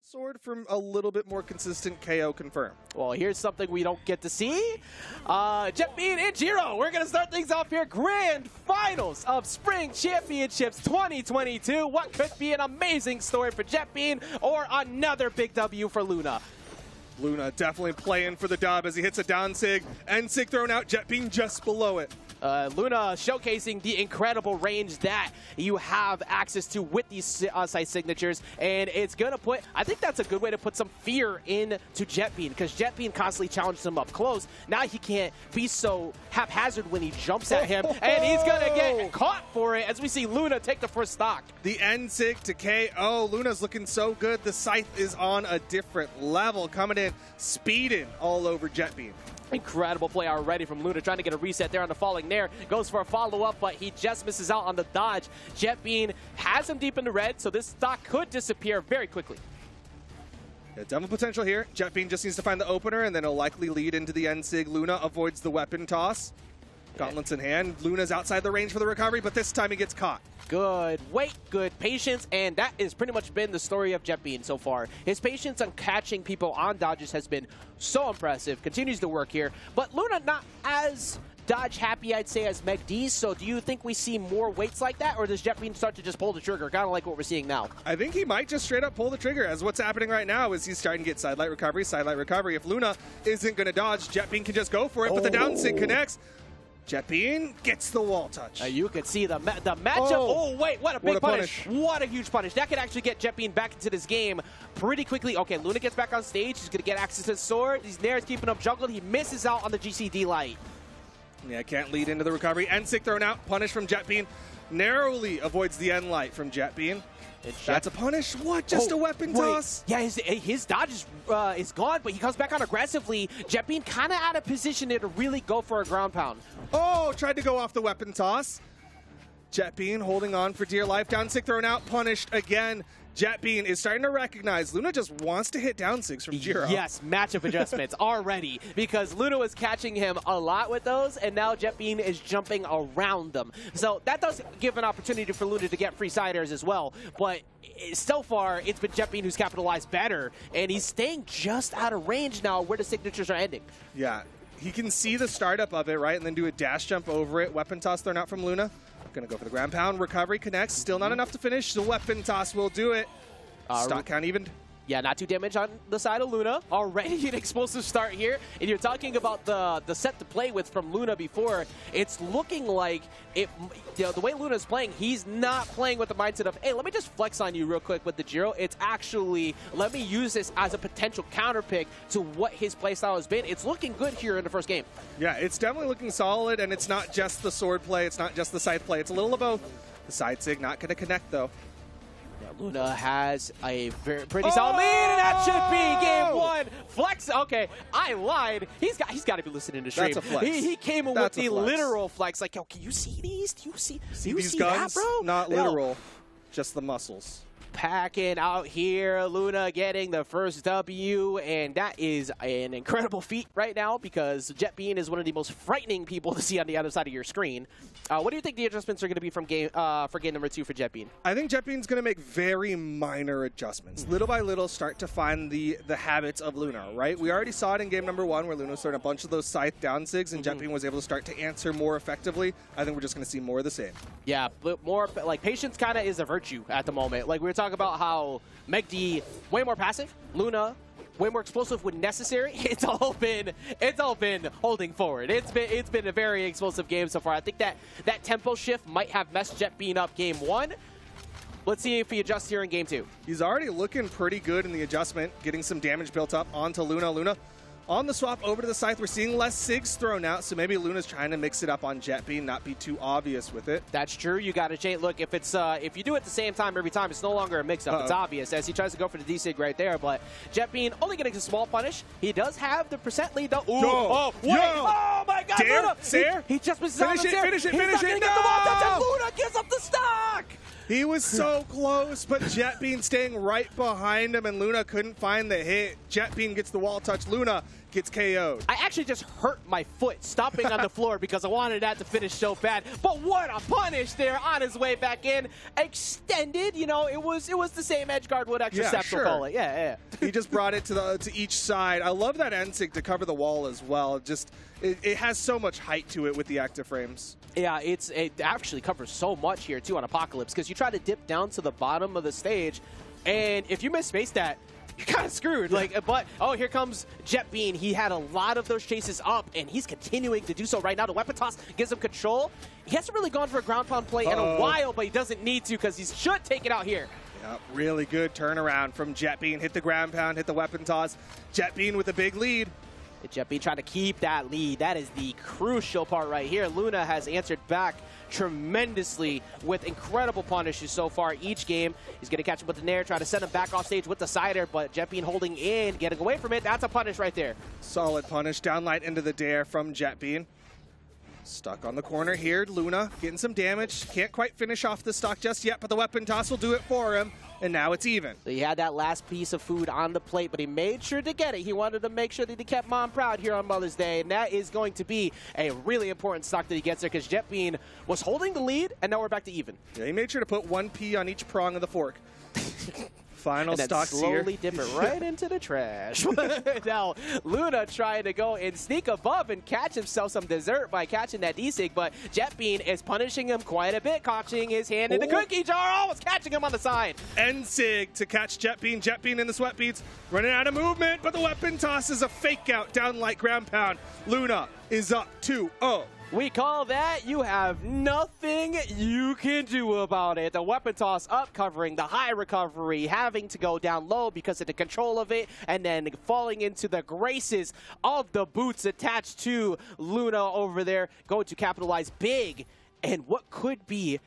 sword from a little bit more consistent KO confirm. Well, here's something we don't get to see. Jetbean and Jiro, we're going to start things off here. Grand Finals of Spring Championships 2022. What could be an amazing story for Jetbean or another big W for Luna? Luna definitely playing for the dub as he hits a down sig, and sig thrown out, Jetbean just below it. Luna showcasing the incredible range that you have access to with these site signatures, and it's going to put, I think that's a good way to put some fear into Jetbean, because Jetbean constantly challenges him up close. Now he can't be so haphazard when he jumps at him, and he's going to get caught for it as we see Luna take the first stock. The end sig to KO. Luna's looking so good. The scythe is on a different level, coming in, speeding all over Jetbean. Incredible play already from Luna, trying to get a reset there on the falling Nair. Goes for a follow-up, but he just misses out on the dodge. Jetbean has him deep in the red, so this stock could disappear very quickly. Yeah, double potential here. Jetbean just needs to find the opener, and then it'll likely lead into the end sig. Luna avoids the weapon toss. Gauntlets in hand. Luna's outside the range for the recovery, but this time he gets caught. Good weight, good patience, and that has pretty much been the story of Jetbean so far. His patience on catching people on dodges has been so impressive, continues to work here, but Luna not as dodge happy, I'd say, as MegD, so do you think we see more weights like that, or does Jetbean start to just pull the trigger, kind of like what we're seeing now? I think he might just straight up pull the trigger, as what's happening right now is he's starting to get sidelight recovery, sidelight recovery. If Luna isn't going to dodge, Jetbean can just go for it, but the down sig connects. Jetbean gets the wall touch. You can see the matchup. Oh, wait, what a big punish. What a huge punish. That could actually get Jetbean back into this game pretty quickly. Okay, Luna gets back on stage. He's going to get access to the sword. These Nairs keeping up juggled. He misses out on the GCD light. Yeah, can't lead into the recovery. End sig thrown out. Punish from Jetbean. Narrowly avoids the end light from Jetbean. That's a punish. What? Just a weapon toss? Yeah, his dodge is gone, but he comes back on aggressively. Jetbean kind of out of position there to really go for a ground pound. Oh, tried to go off the weapon toss. Jetbean holding on for dear life. Down sig thrown out. Punished again. Jetbean is starting to recognize Luna just wants to hit down sigs from Jiro. Yes, matchup adjustments already, because Luna was catching him a lot with those, and now Jetbean is jumping around them. So that does give an opportunity for Luna to get free siders as well, but so far it's been Jetbean who's capitalized better, and he's staying just out of range now where the signatures are ending. Yeah, he can see the startup of it, right, and then do a dash jump over it. Weapon toss thrown out from Luna. Gonna go for the ground pound. Recovery connects. Still not enough to finish. The weapon toss will do it. Stock count evened. Yeah, not too damage on the side of Luna. Already an explosive start here. And you're talking about the set to play with from Luna before. It's looking like the way Luna's playing, he's not playing with the mindset of, hey, let me just flex on you real quick with the Jiro. It's actually, let me use this as a potential counter pick to what his playstyle has been. It's looking good here in the first game. Yeah, it's definitely looking solid, and it's not just the sword play. It's not just the scythe play. It's a little of both. The side sig not going to connect, though. Luna has a pretty solid lead, and that should be game one. Flex, okay, I lied. He's got to be listening to stream. That's a flex. He came in with the literal flex. Like, yo, can you see these? Do you see these that, guns? bro? Not literal, just the muscles. Packing out here, Luna getting the first W, and that is an incredible feat right now because Jetbean is one of the most frightening people to see on the other side of your screen. What do you think the adjustments are going to be from for game number 2 for Jetbean? I think Jetbean's going to make very minor adjustments. Little by little, start to find the habits of Luna, right? We already saw it in game number 1 where Luna was throwing a bunch of those scythe down sigs, and Jetbean was able to start to answer more effectively. I think we're just going to see more of the same. Yeah, but more like patience kind of is a virtue at the moment. Like we were talking about how MegD way more passive, Luna way more explosive when necessary. It's all been holding forward. It's been a very explosive game so far. I think that tempo shift might have messed Jetbean up game 1. Let's see if he adjusts here in game 2. He's already looking pretty good in the adjustment, getting some damage built up onto Luna. Luna on the swap over to the scythe. We're seeing less sigs thrown out, so maybe Luna's trying to mix it up on Jetbean, not be too obvious with it. That's true. You got to change. Look, if you do it at the same time every time, it's no longer a mix-up. It's obvious as he tries to go for the D-sig right there. But Jetbean only getting a small punish. He does have the percent lead. Though. Ooh, oh, wait. Oh my God, Dare, Luna! Sair? He just misses out on Sair. Finish it! Get the wall touch, and Luna gives up the stock. He was so close, but Jetbean staying right behind him, and Luna couldn't find the hit. Jetbean gets the wall touch. Luna gets KO'd. I actually just hurt my foot stomping on the floor because I wanted that to finish so bad. But what a punish there on his way back in. Extended, you know, it was the same edgeguard would extra step, sure. call it. Yeah. He just brought it to each side. I love that N-Sig to cover the wall as well. Just it has so much height to it with the active frames. Yeah, it actually covers so much here too on Apocalypse because you try to dip down to the bottom of the stage, and if you miss space that, you're kind of screwed. Like, but oh, here comes Jetbean. He had a lot of those chases up, and he's continuing to do so right now. The weapon toss gives him control. He hasn't really gone for a ground pound play in a while, but he doesn't need to because he should take it out here. Yep, really good turnaround from Jetbean. Hit the ground pound, hit the weapon toss. Jetbean with a big lead. Jetbean trying to keep that lead. That is the crucial part right here. Luna has answered back tremendously with incredible punishes so far each game. He's going to catch him with the nair, try to send him back off stage with the cider, but Jetbean holding in, getting away from it. That's a punish right there. Solid punish. Downlight into the dare from Jetbean. Stuck on the corner here. Luna getting some damage. Can't quite finish off the stock just yet, but the weapon toss will do it for him. And now it's even. So he had that last piece of food on the plate, but he made sure to get it. He wanted to make sure that he kept Mom proud here on Mother's Day, and that is going to be a really important stock that he gets there because Jetbean was holding the lead, and now we're back to even. Yeah, he made sure to put 1 P on each prong of the fork. Final and then stocks slowly here. dip it right into the trash. Now, Luna trying to go and sneak above and catch himself some dessert by catching that D-Sig, but Jetbean is punishing him quite a bit, catching his hand in the cookie jar, almost catching him on the side. N-Sig to catch Jetbean. Jetbean in the sweat beats, running out of movement, but the weapon toss is a fake out, down like ground pound. Luna is up 2-0. We call that you have nothing you can do about it. The weapon toss up, covering the high recovery, having to go down low because of the control of it, and then falling into the graces of the boots attached to Luna over there, going to capitalize big. And what could be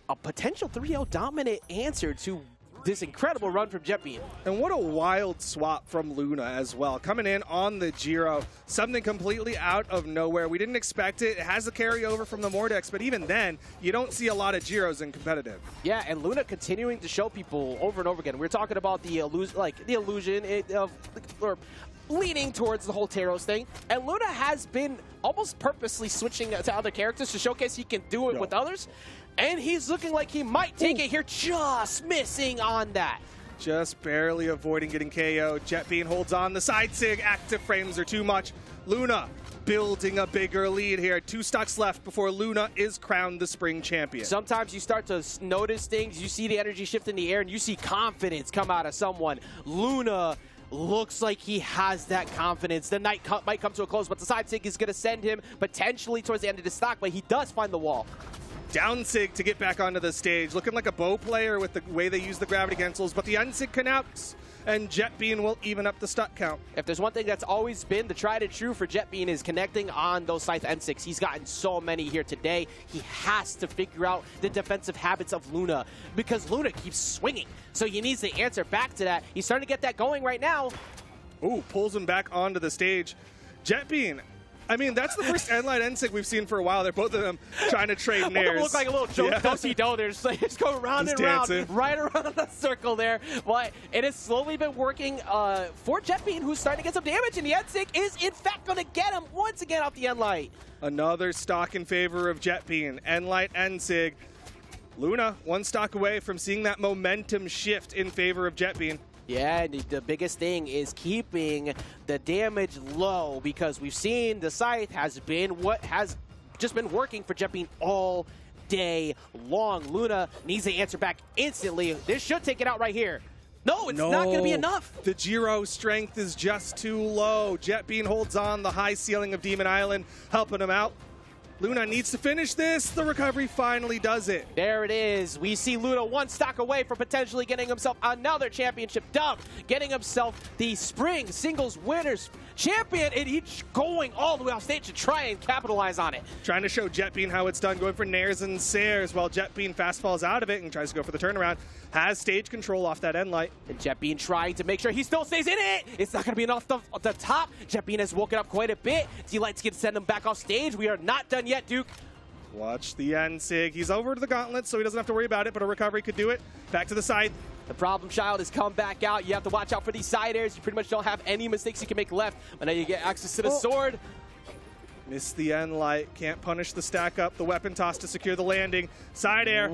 a potential 3-0 dominant answer to this incredible run from Jetbean. And what a wild swap from Luna as well. Coming in on the Giro, something completely out of nowhere. We didn't expect it. It has the carryover from the Mordex, but even then, you don't see a lot of Giros in competitive. Yeah, and Luna continuing to show people over and over again. We're talking about the illusion of or leaning towards the whole Taros thing, and Luna has been almost purposely switching to other characters to showcase he can do it with others. And he's looking like he might take it here, just missing on that. Just barely avoiding getting KO. Jetbean holds on. The side sig active frames are too much. Luna building a bigger lead here. 2 stocks left before Luna is crowned the spring champion. Sometimes you start to notice things. You see the energy shift in the air, and you see confidence come out of someone. Luna looks like he has that confidence. The night might come to a close, but the side sig is going to send him potentially towards the end of the stock, but he does find the wall. Down sig to get back onto the stage, looking like a bow player with the way they use the gravity cancels, but the unsig connects, and Jetbean will even up the stock count. If there's one thing that's always been the tried and true for Jetbean is connecting on those Scythe N6. He's gotten so many here today. He has to figure out the defensive habits of Luna because Luna keeps swinging. So he needs to answer back to that. He's starting to get that going right now. Ooh, pulls him back onto the stage. Jetbean, I mean, that's the first N-Light N-Sig we've seen for a while. They're both of them trying to trade nairs. Look like a little joke, do-si-do. They're just going round and round, right around the circle there. But it has slowly been working for Jetbean, who's starting to get some damage, and the N-Sig is, in fact, going to get him once again off the N-Light. Another stock in favor of Jetbean. N-Light N-Sig. Luna, 1 stock away from seeing that momentum shift in favor of Jetbean. Yeah, the biggest thing is keeping the damage low because we've seen the Scythe has been what has just been working for Jetbean all day long. Luna needs to answer back instantly. This should take it out right here. No, it's not going to be enough. The Giro strength is just too low. Jetbean holds on the high ceiling of Demon Island, helping him out. Luna needs to finish this. The recovery finally does it. There it is. We see Luna 1 stock away from potentially getting himself another championship dub, getting himself the spring singles winners champion, and each going all the way off stage to try and capitalize on it. Trying to show Jetbean how it's done, going for nairs and sares while Jetbean fast falls out of it and tries to go for the turnaround. Has stage control off that N-Light. And Jetbean trying to make sure he still stays in it. It's not going to be enough at the top. Jetbean has woken up quite a bit. D-Light's going to send him back off stage. We are not done yet, Duke. Watch the N-Sig. He's over to the gauntlet, so he doesn't have to worry about it, but a recovery could do it. Back to the side. The problem child has come back out. You have to watch out for these side airs. You pretty much don't have any mistakes you can make left, but now you get access to the sword. Missed the N-Light. Can't punish the stack up. The weapon toss to secure the landing. Side air.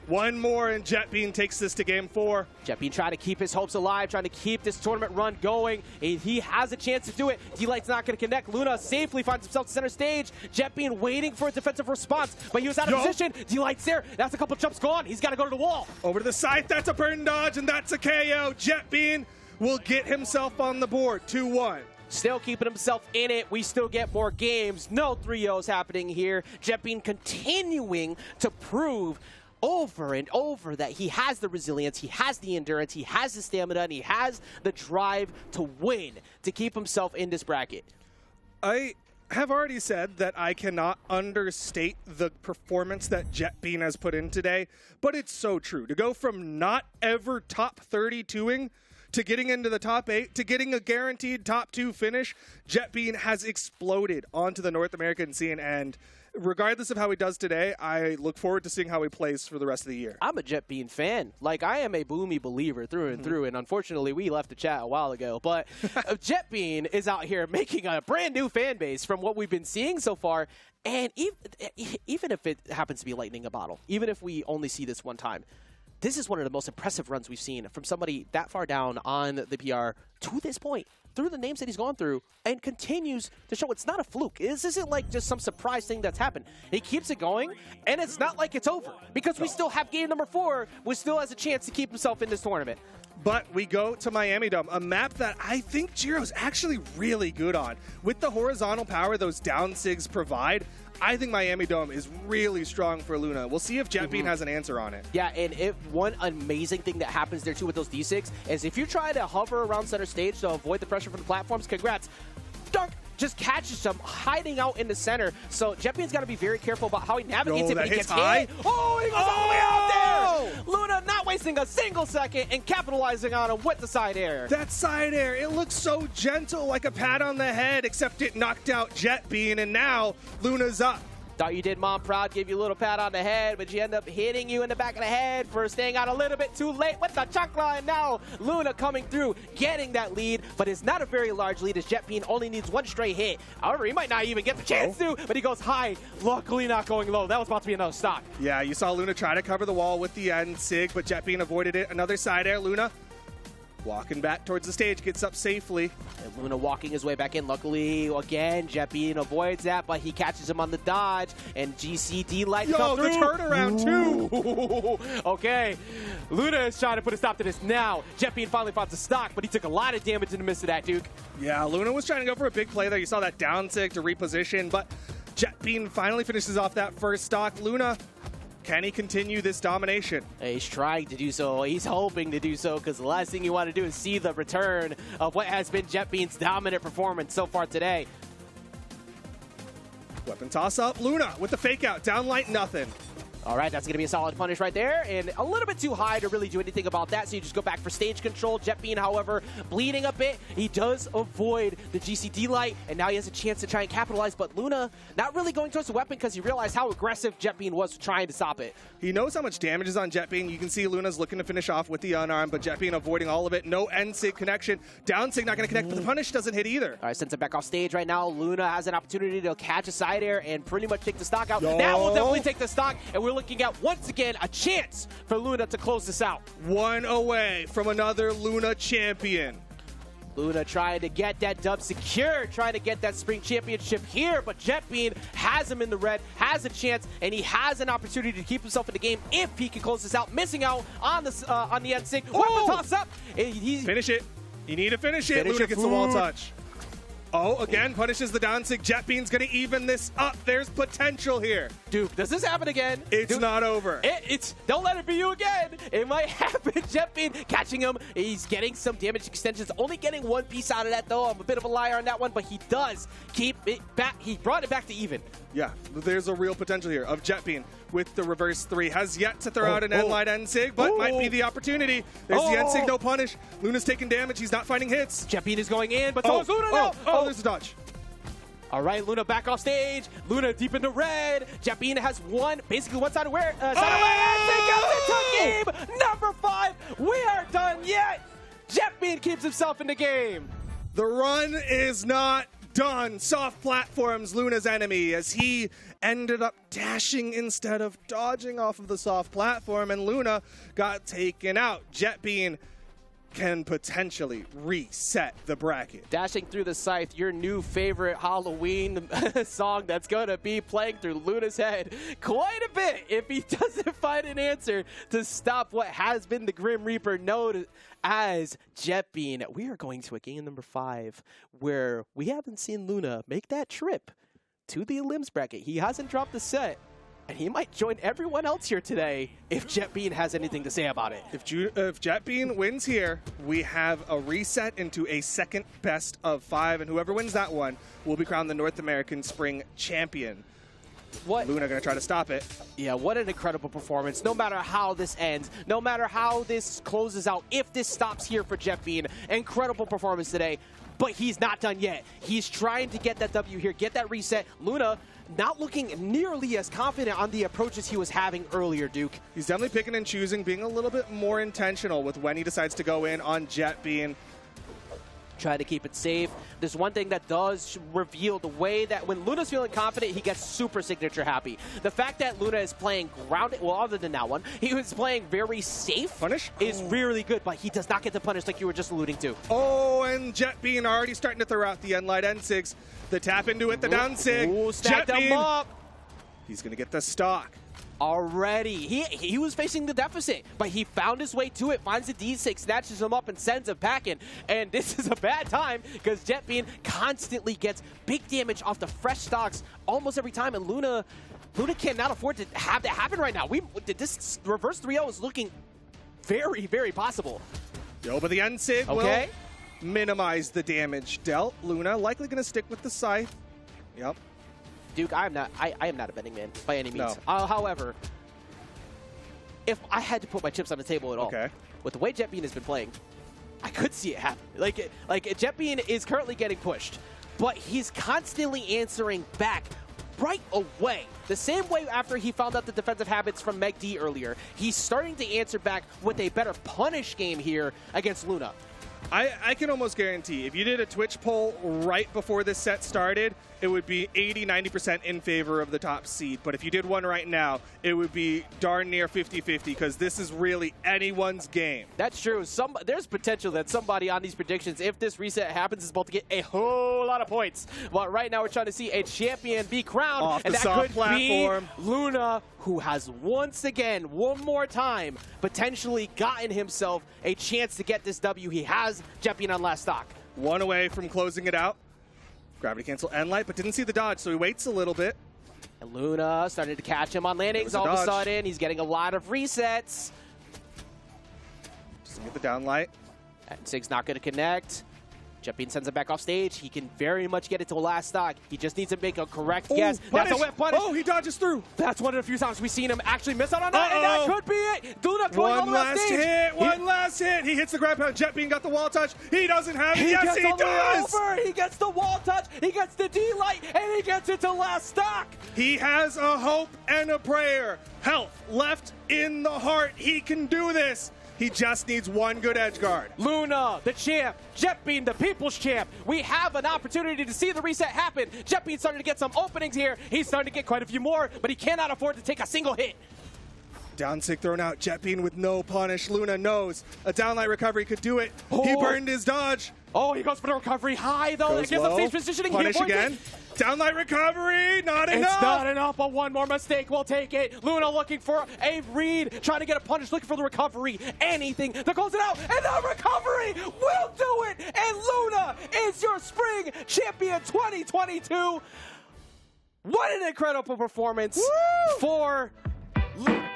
One more, and Jetbean takes this to game 4. Jetbean trying to keep his hopes alive, trying to keep this tournament run going. And he has a chance to do it. D-Light's not going to connect. Luna safely finds himself to center stage. Jetbean waiting for a defensive response, but he was out of position. D-Light's there. That's a couple jumps gone. He's got to go to the wall. Over to the side. That's a burn dodge, and that's a KO. Jetbean will get himself on the board. 2-1. Still keeping himself in it. We still get more games. No 3-0s happening here. Jetbean continuing to prove over and over that he has the resilience, he has the endurance, he has the stamina, and he has the drive to win, to keep himself in this bracket. I have already said that I cannot understate the performance that Jetbean has put in today, but it's so true. To go from not ever top 32ing to getting into the top 8, to getting a guaranteed top 2 finish, Jetbean has exploded onto the North American scene, and regardless of how he does today, I look forward to seeing how he plays for the rest of the year. I'm a Jetbean fan. Like, I am a Boomy believer through and through, and unfortunately, we left the chat a while ago. But Jetbean is out here making a brand new fan base from what we've been seeing so far. And even if it happens to be lightning a bottle, even if we only see this one time, this is one of the most impressive runs we've seen from somebody that far down on the PR to this point, through the names that he's gone through, and continues to show it's not a fluke. This isn't like just some surprise thing that's happened. He keeps it going, and it's not like it's over, because we still have game number 4, which still has a chance to keep himself in this tournament. But we go to Miami Dome, a map that I think Jiro's actually really good on. With the horizontal power those down SIGs provide, I think Miami Dome is really strong for Luna. We'll see if Jetbean has an answer on it. Yeah, and one amazing thing that happens there too with those D6 is if you try to hover around center stage to avoid the pressure from the platforms, congrats. Dunk! Just catches him hiding out in the center. So Jetbean's got to be very careful about how he navigates it. That He hits gets high. hit. Oh, he goes all the way out there! Luna not wasting a single second and capitalizing on him with the side air. That side air, it looks so gentle, like a pat on the head, except it knocked out Jetbean, and now Luna's up. Thought you did mom proud, gave you a little pat on the head, but she ended up hitting you in the back of the head for staying out a little bit too late with the chakra, and now Luna coming through, getting that lead, but it's not a very large lead as Jetbean only needs one straight hit. However, he might not even get the chance to, but he goes high, luckily not going low. That was about to be another stock. Yeah, you saw Luna try to cover the wall with the N-Sig, but Jetbean avoided it. Another side air, Luna walking back towards the stage, gets up safely. And Luna walking his way back in. Luckily, again, Jetbean avoids that, but he catches him on the dodge, and GCD lights come through. The turnaround, too! Okay, Luna is trying to put a stop to this now. Jetbean finally finds the stock, but he took a lot of damage in the midst of that, Duke. Yeah, Luna was trying to go for a big play there. You saw that down sig to reposition, but Jetbean finally finishes off that first stock. Luna, can he continue this domination? He's trying to do so. He's hoping to do so, because the last thing you want to do is see the return of what has been Jetbean's dominant performance so far today. Weapon toss up. Luna with the fake out. Down light, nothing. All right, that's going to be a solid punish right there, and a little bit too high to really do anything about that, so you just go back for stage control. Jetbean, however, bleeding a bit. He does avoid the GCD light, and now he has a chance to try and capitalize, but Luna not really going towards the weapon because he realized how aggressive Jetbean was trying to stop it. He knows how much damage is on Jetbean. You can see Luna's looking to finish off with the unarmed, but Jetbean avoiding all of it. No N-Sig connection. Down Sig not going to connect, but the punish doesn't hit either. All right, sends him back off stage right now. Luna has an opportunity to catch a side air and pretty much take the stock out. That will definitely take the stock, and we're looking at, once again, a chance for Luna to close this out. One away from another Luna champion. Luna trying to get that dub secure, trying to get that spring championship here, but Jetbean has him in the red, has a chance, and he has an opportunity to keep himself in the game if he can close this out. Missing out on the N-Sig. Weapon toss up. Finish it. You need to finish it. Luna gets the wall touch. Oh, again, punishes the down sig. Jetbean's going to even this up. There's potential here. Dude, does this happen again? It's not over. Don't let it be you again. It might happen. Jetbean catching him. He's getting some damage extensions. Only getting one piece out of that, though. I'm a bit of a liar on that one, but he does keep it back. He brought it back to even. Yeah, there's a real potential here of Jetbean with the reverse 3. Has yet to throw out an N-Light N-Sig, but might be the opportunity. There's the N-Sig, no punish. Luna's taking damage. He's not finding hits. Jetbean is going in, but so is Luna now. There's a dodge. All right, Luna back off stage. Luna deep into red. Jetbean has basically one side of where. Side away. Take out into game number 5. We aren't done yet. Jetbean keeps himself in the game. The run is not done. Soft platforms Luna's enemy as he ended up dashing instead of dodging off of the soft platform, and Luna got taken out. Jetbean can potentially reset the bracket. Dashing through the scythe, your new favorite Halloween song that's going to be playing through Luna's head quite a bit if he doesn't find an answer to stop what has been the Grim Reaper known as Jetbean. We are going to a game number 5 where we haven't seen Luna make that trip to the elims bracket. He hasn't dropped the set, and he might join everyone else here today if Jetbean has anything to say about it. If Jetbean wins here, we have a reset into a second best of 5, and whoever wins that one will be crowned the North American Spring Champion. What? Luna gonna try to stop it. Yeah, what an incredible performance. No matter how this ends, no matter how this closes out, if this stops here for Jetbean, incredible performance today. But he's not done yet. He's trying to get that W here, get that reset. Luna not looking nearly as confident on the approaches he was having earlier, Duke. He's definitely picking and choosing, being a little bit more intentional with when he decides to go in on Jetbean. Try to keep it safe. There's one thing that does reveal the way that when Luna's feeling confident, he gets super signature happy. The fact that Luna is playing grounded, well, other than that one, he was playing very safe. Punish? Is really good, but he does not get the punish like you were just alluding to. Oh, and Jetbean already starting to throw out the Enlight N6. The tap into it, the down sig. Stacked him up. He's going to get the stock. Already. He was facing the deficit, but he found his way to it, finds the D6, snatches him up, and sends him packing. And this is a bad time because Jetbean constantly gets big damage off the fresh stocks almost every time, and Luna cannot afford to have that happen right now. This reverse 3-0 is looking very, very possible. Yo, but the N-Sig will minimize the damage dealt. Luna likely going to stick with the Scythe. Yep. Duke, I am not a betting man by any means. No. However, if I had to put my chips on the table at all, with the way Jetbean has been playing, I could see it happen. Like Jetbean is currently getting pushed, but he's constantly answering back right away. The same way after he found out the defensive habits from Meg D earlier, he's starting to answer back with a better punish game here against Luna. I can almost guarantee if you did a Twitch poll right before this set started, it would be 80-90% in favor of the top seed. But if you did one right now, it would be darn near 50-50 because this is really anyone's game. That's true. There's potential that somebody on these predictions, if this reset happens, is about to get a whole lot of points. But right now we're trying to see a champion be crowned. Off and the that soft could platform. be Luna, who has once again, one more time, potentially gotten himself a chance to get this W. He has Jetbean on last stock. One away from closing it out. Gravity cancel Enlight, but didn't see the dodge, so he waits a little bit. And Luna started to catch him on landings all of a sudden. He's getting a lot of resets. Just get the downlight. And Sig's not going to connect. Jetbean sends him back off stage. He can very much get it to last stock. He just needs to make a correct guess. Punish. That's a whip punish. Oh, he dodges through. That's one of the few times we've seen him actually miss out on that, and that could be it. Luna going all the way off stage. One last hit. He hits the grab pound. Jetbean got the wall touch. He doesn't have it. Yes, he does. He gets the wall touch. He gets the D-light, and he gets it to last stock. He has a hope and a prayer. Health left in the heart. He can do this. He just needs one good edge guard. Luna, the champ. Jetbean, the people's champ. We have an opportunity to see the reset happen. Jetbean starting to get some openings here. He's starting to get quite a few more, but he cannot afford to take a single hit. Down sig thrown out. Jetbean with no punish. Luna knows a downlight recovery could do it. He burned his dodge. Oh, he goes for the recovery high, though. It gives him stage positioning. Punish again. Downlight recovery. Not enough. It's not enough, but one more mistake will take it. Luna looking for a read, trying to get a punish, looking for the recovery. Anything to close it out, and the recovery will do it. And Luna is your Spring Champion 2022. What an incredible performance for Luna.